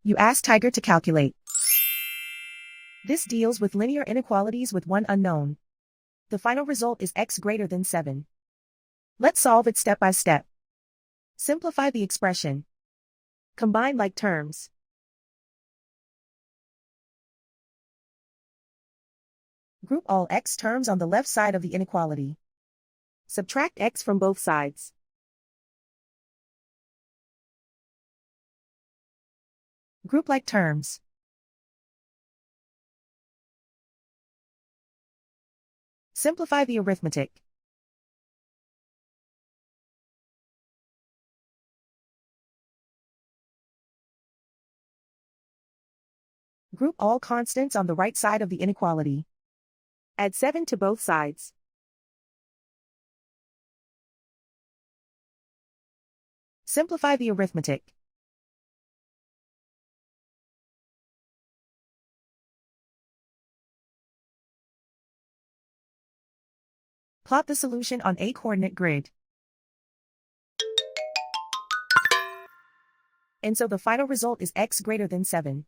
You ask Tiger to calculate. This deals with linear inequalities with one unknown. The final result is x greater than 7. Let's solve it step by step. Simplify the expression. Combine like terms. Group all x terms on the left side of the inequality. Subtract x from both sides. Group like terms. Simplify the arithmetic. Group all constants on the right side of the inequality. Add 7 to both sides. Simplify the arithmetic. Plot the solution on a coordinate grid. And so the final result is x greater than 7.